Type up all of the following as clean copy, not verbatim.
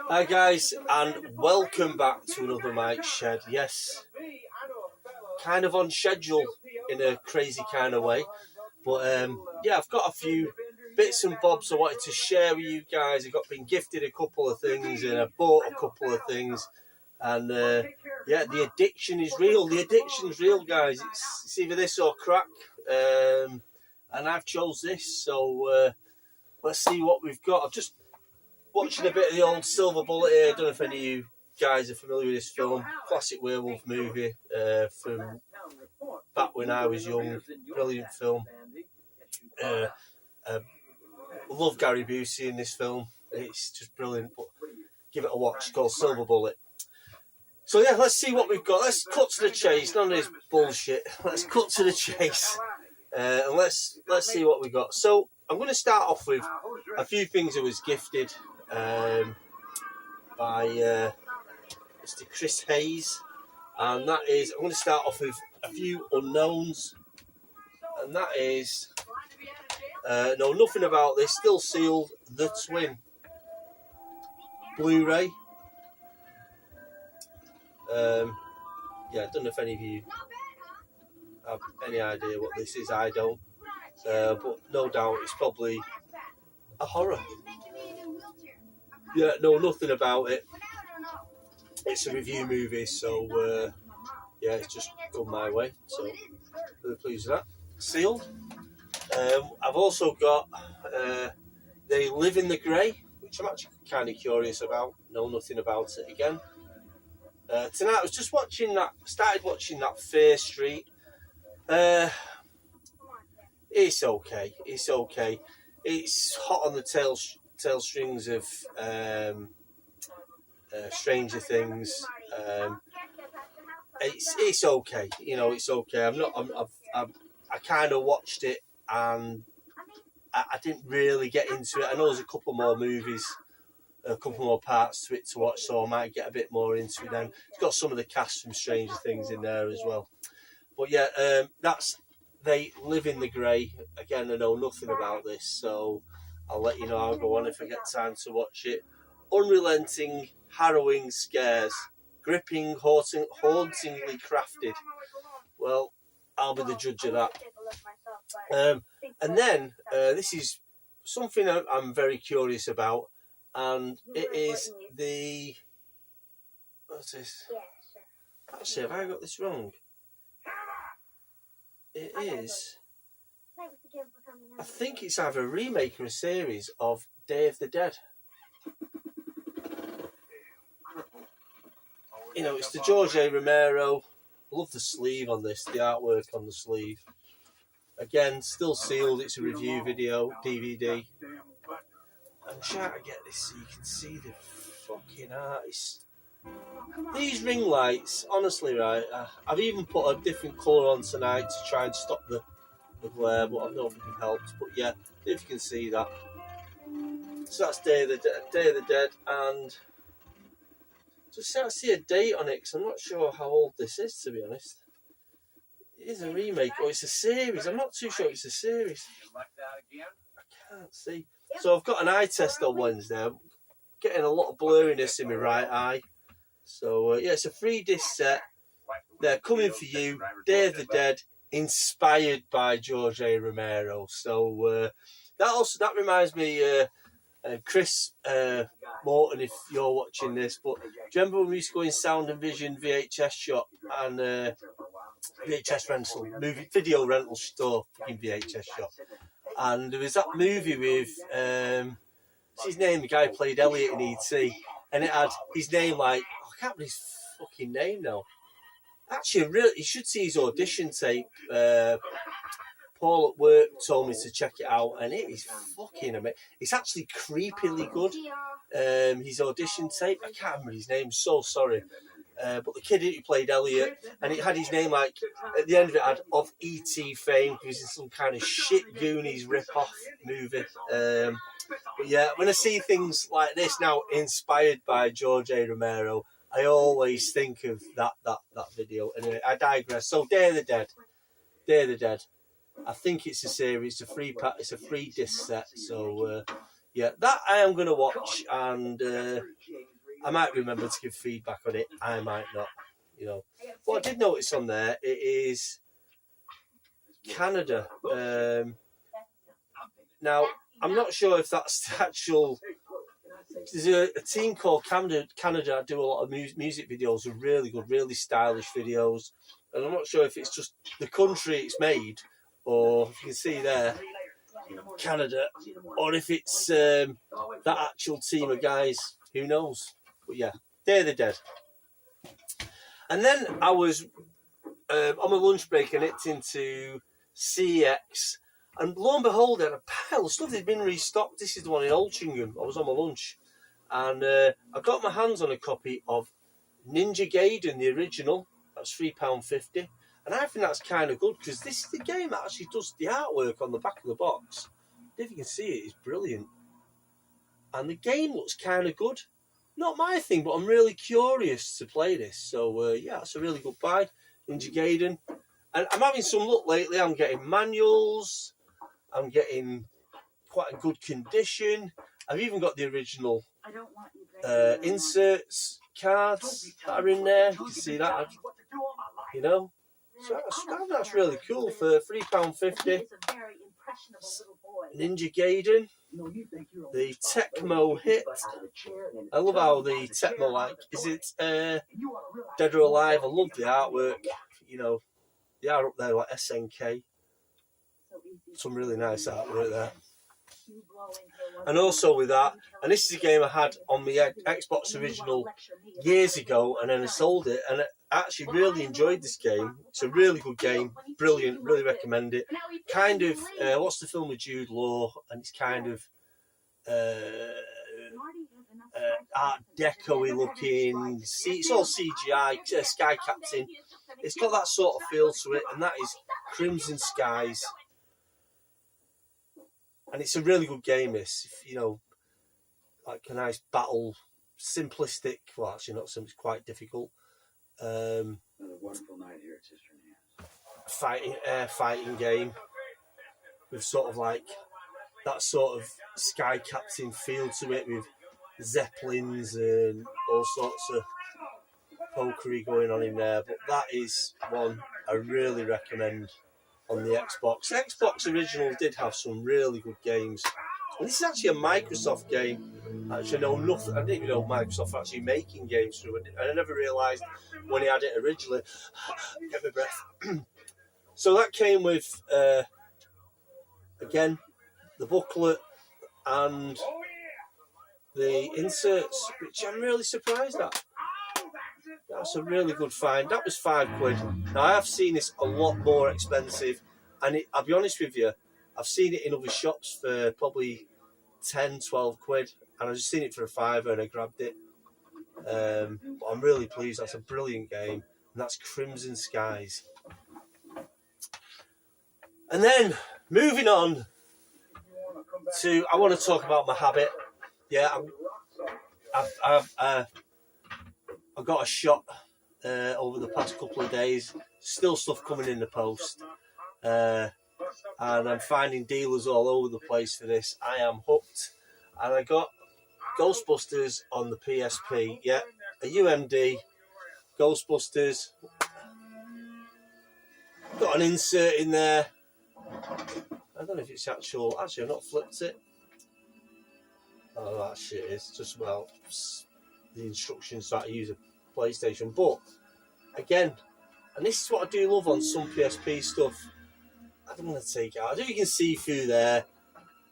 Hi guys, and welcome back to another Mike Shed. Yes, kind of on schedule in a crazy kind of way, but yeah, I've got a few bits and bobs I wanted to share with you guys. I've been gifted a couple of things and I bought a couple of things, and yeah, the addiction is real. The addiction is real, guys. It's either this or crack, and I've chose this. So let's see what we've got. I've just watching a bit of the old Silver Bullet here. I don't know if any of you guys are familiar with this film. Classic werewolf movie from back when I was young. Brilliant film. Love Gary Busey in this film. It's just brilliant. But give it a watch. It's called Silver Bullet. So yeah, let's see what we've got. Let's cut to the chase. None of this bullshit. Let's cut to the chase. And let's see what we got. So I'm going to start off with a few things I was gifted by Mr. Chris Hayes, and that is, I'm going to start off with a few unknowns, and that is know nothing about this, still sealed, The Twin Blu-ray. Yeah, I don't know if any of you have any idea what this is. I don't, but no doubt it's probably a horror. Yeah, know nothing about it. It's a review movie, so yeah, it's just gone my way. So really pleased with that. Sealed. I've also got They Live in the Grey, which I'm actually kind of curious about. Know nothing about it again. Tonight I was just watching that. Started watching that Fear Street. It's okay. It's okay. It's hot on the tail strings of Stranger Things. It's okay. You know, it's okay. I kind of watched it and I didn't really get into it. I know there's a couple more movies, a couple more parts to it to watch, so I might get a bit more into it then. It's got some of the cast from Stranger Things in there as well. But yeah, that's They Live in the Grey. Again, I know nothing about this, so I'll let you know how I go on if I get time to watch it. Unrelenting, harrowing scares, gripping, hauntingly crafted. Well, I'll be the judge of that. And then this is something I'm very curious about, and it is the, what's this? Actually, have I got this wrong? It is, I think it's either a remake or a series of Day of the Dead. You know, it's the George A. Romero. I love the sleeve on this, the artwork on the sleeve. Again, still sealed. It's a review video, DVD. I'm trying to get this so you can see the fucking artist. These ring lights, honestly, right, I've even put a different colour on tonight to try and stop the glare, but I don't know if it helps. But yeah, if you can see that. So that's Day of the Dead, and just can't see a date on it because I'm not sure how old this is, to be honest. It is a remake, or it's a series. I'm not too sure it's a series. I can't see. So I've got an eye test on Wednesday. I'm getting a lot of blurriness in my right eye. So yeah, it's a 3-disc set. They're coming for you. Day of the Dead, inspired by George A. Romero. So that reminds me, Chris Morton, if you're watching this, but do you remember when we used to go in Sound and Vision VHS shop and VHS rental, video rental store in VHS shop, and there was that movie with what's his name, the guy who played Elliot in E.T., and it had his name like, oh, I can't remember his fucking name now. Actually, really, you should see his audition tape. Paul at work told me to check it out, and it is fucking amazing. It's actually creepily good. His audition tape, I can't remember his name, so sorry. But the kid who played Elliot, and it had his name like, at the end of it had of E.T. fame, because it's some kind of shit Goonies rip-off movie. But yeah, when I see things like this now, inspired by George A. Romero, I always think of that video. Anyway, I digress. So Day of the Dead. I think it's a series. It's a free disc set. So yeah, that I am going to watch, and I might remember to give feedback on it. I might not, you know. What I did notice on there, it is Canada. Now, I'm not sure if that's the actual... There's a team called Canada that do a lot of music videos, with really good, really stylish videos. And I'm not sure if it's just the country it's made, or if you can see there, Canada, or if it's that actual team of guys. Who knows? But yeah, Day of the Dead. And then I was on my lunch break and it's into CEX, and lo and behold, I had a pile of stuff that had been restocked. This is the one in Altrincham. I was on my lunch, and I got my hands on a copy of Ninja Gaiden, the original. That's £3.50, and I think that's kind of good, because this is the game that actually does the artwork on the back of the box. If you can see it, it's brilliant, and the game looks kind of good. Not my thing, but I'm really curious to play this. So yeah, it's a really good buy, Ninja Gaiden. And I'm having some luck lately. I'm getting manuals. I'm getting quite a good condition. I've even got the original inserts cards that are in there. You can see that, you know. So that's really cool for £3.50. Ninja Gaiden, the Tecmo hit. I love how the Tecmo, like, is it Dead or Alive? I love the artwork. You know, they are up there like SNK. Some really nice artwork there. And also with that, and this is a game I had on my Xbox original years ago, and then I sold it, and I actually really enjoyed this game. It's a really good game, brilliant, really recommend it. Kind of, what's the film with Jude Law? And it's kind of Art Deco-y looking. It's all CGI, Sky Captain. It's got that sort of feel to it, and that is Crimson Skies. And it's a really good game, this. You know, like a nice battle, simplistic. Well, actually not simple, it's quite difficult. Wonderful night here at Sister Anne's. Fighting game with sort of like that sort of Sky Captain feel to it, with zeppelins and all sorts of pokery going on in there. But that is one I really recommend on the Xbox. The Xbox original did have some really good games. And this is actually a Microsoft game. Actually, I know nothing. I didn't even know Microsoft were actually making games through it. And I never realised when he had it originally. Get my breath. So that came with, again, the booklet and the inserts, which I'm really surprised at. That's a really good find. That was £5. Now, I have seen this a lot more expensive, and I'll be honest with you, I've seen it in other shops for probably 10, 12 quid, and I've just seen it for a £5 and I grabbed it. But I'm really pleased. That's a brilliant game, and that's Crimson Skies. And then, moving on to, I want to talk about my habit. Yeah, I've got a shot over the past couple of days. Still stuff coming in the post. And I'm finding dealers all over the place for this. I am hooked. And I got Ghostbusters on the PSP. Yeah, a UMD. Ghostbusters. Got an insert in there. I don't know if it's actual. Actually, I've not flipped it. Oh, that shit is just, well, the instructions that I use a PlayStation. But again, and this is what I do love on some PSP stuff. I'm going to take it out. I think you can see through there.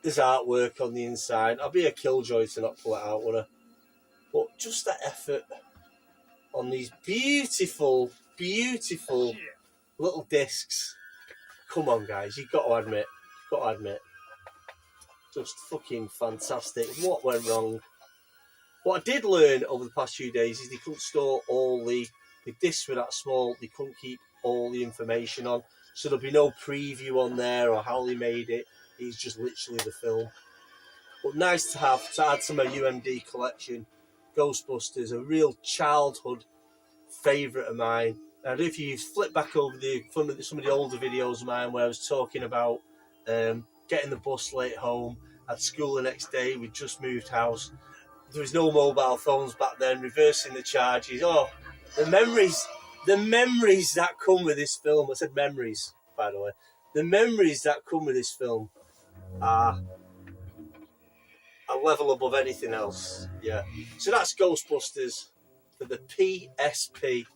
There's artwork on the inside. I'll be a killjoy to not pull it out, wouldn't I? But just that effort on these beautiful, beautiful little discs. Come on, guys. You've got to admit. Just fucking fantastic. What went wrong? What I did learn over the past few days is they couldn't store all the discs were that small. They couldn't keep all the information on. So there'll be no preview on there or how they made it. It's just literally the film. But nice to have to add to my UMD collection. Ghostbusters, a real childhood favourite of mine. And if you flip back over some of the older videos of mine where I was talking about getting the bus late home, Had school the next day. We'd just moved house. There was no mobile phones back then. Reversing the charges. Oh, the memories that come with this film. I said memories, by the way. The memories that come with this film are a level above anything else. Yeah. So that's Ghostbusters for the PSP.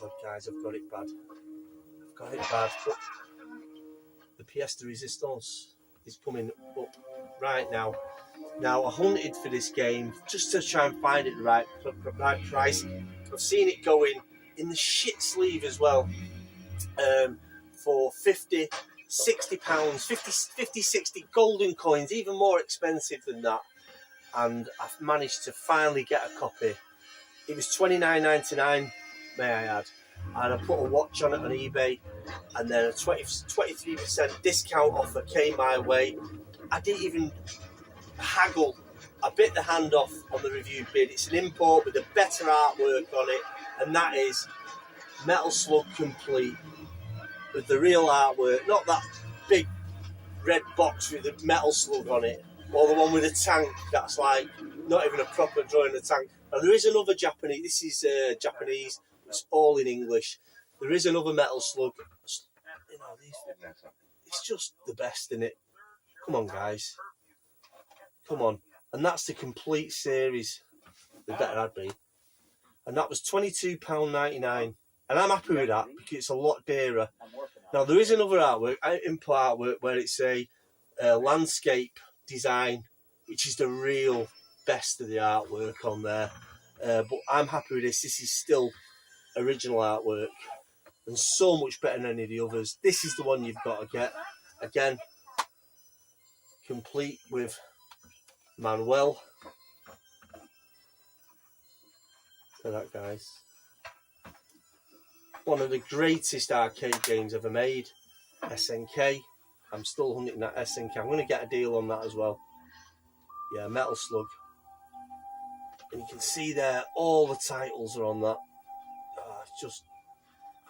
God, guys, I've got it bad. But the pièce de résistance is coming up right now. Now, I hunted for this game just to try and find it the right price. I've seen it going in the shit sleeve as well, for 50, 60 pounds, 50, 60 golden coins, even more expensive than that. And I've managed to finally get a copy. It was $29.99, may I add. And I put a watch on it on eBay, and then a 23% discount offer came my way. I didn't even haggle. I bit the hand off on the review bid. It's an import with a better artwork on it, and that is Metal Slug Complete with the real artwork, not that big red box with the Metal Slug on it, or the one with a tank that's like not even a proper drawing of the tank. And there is another Japanese, this is Japanese, it's all in English. There is another Metal Slug. You know, it's just the best in it. Come on, guys. Come on. And that's the complete series. The better I'd be. And that was £22.99. And I'm happy with that because it's a lot dearer. Now, there is another artwork, import artwork, where it's a landscape design, which is the real best of the artwork on there. But I'm happy with this. This is still original artwork and so much better than any of the others. This is the one you've got to get. Again, complete with Manuel. Look at that, guys. One of the greatest arcade games ever made. SNK. I'm still hunting that SNK. I'm going to get a deal on that as well. Yeah, Metal Slug. And you can see there, all the titles are on that. Just,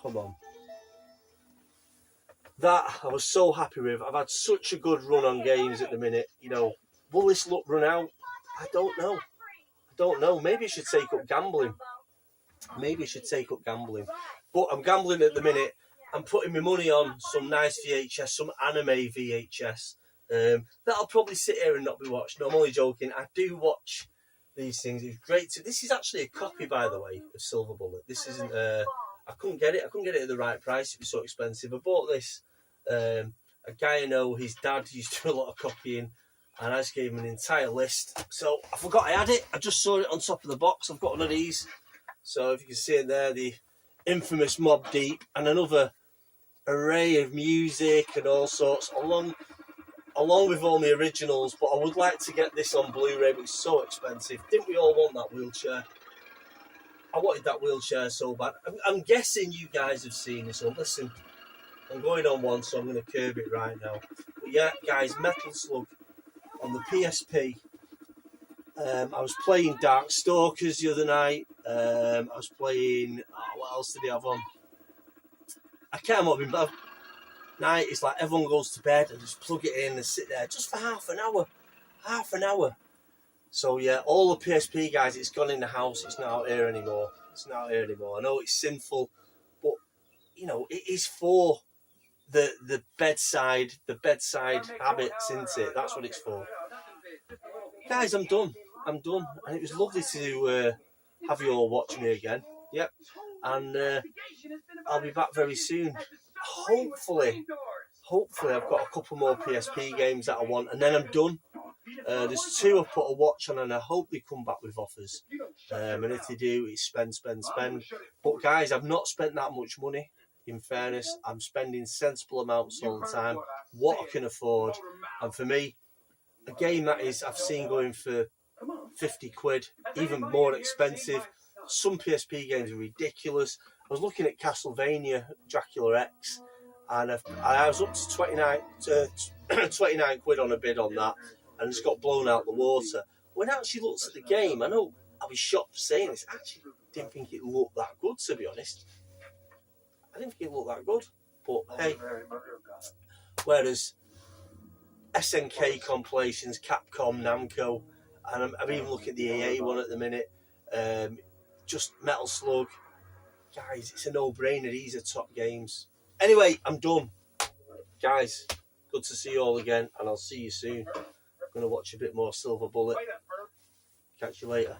come on. That I was so happy with. I've had such a good run on games at the minute. You know, will this luck run out? I don't know. Maybe I should take up gambling. But I'm gambling at the minute. I'm putting my money on some nice VHS, some anime VHS. That'll probably sit here and not be watched. No, I'm only joking. I do watch these things. It's great to. This is actually a copy, by the way, of Silver Bullet. This isn't. I couldn't get it. I couldn't get it at the right price. It was so expensive. I bought this. A guy I know, his dad used to do a lot of copying, and I just gave him an entire list. So I forgot I had it. I just saw it on top of the box. I've got one of these. So if you can see it there, the infamous Mobb Deep, and another array of music and all sorts, along with all the originals. But I would like to get this on Blu-ray, but it's so expensive. Didn't we all want that wheelchair? I wanted that wheelchair so bad. I'm guessing you guys have seen this one. Listen, I'm going on one, so I'm going to curb it right now. But yeah, guys, Metal Slug on the PSP. I was playing Darkstalkers the other night. I was playing... what else did he have on? I can't remember. Night, it's like everyone goes to bed and just plug it in and sit there just for half an hour. So yeah, all the PSP guys, it's gone in the house. It's not out here anymore. I know it's sinful, but you know it is for the bedside habits, isn't it? That's what it's for. Guys, I'm done, and it was lovely to have you all watch me again. Yep, and I'll be back very soon. Hopefully I've got a couple more PSP games that I want, and then I'm done. There's two I've put a watch on, and I hope they come back with offers. And if they do, it's spend. But guys, I've not spent that much money. In fairness, I'm spending sensible amounts all the time, what I can afford. And for me, a game that is I've seen going for 50 quid, even more expensive. Some PSP games are ridiculous. I was looking at Castlevania Dracula X, and I was up to 29 quid on a bid on that, and it's got blown out the water. When I actually looked at the game, I know I was shocked saying this, I actually didn't think it looked that good, to be honest. I didn't think it looked that good, but hey. Whereas SNK compilations, Capcom, Namco, and I'm even looking at the EA one at the minute. Just Metal Slug. Guys, it's a no-brainer. These are top games. Anyway, I'm done. Guys, good to see you all again, and I'll see you soon. I'm going to watch a bit more Silver Bullet. Catch you later.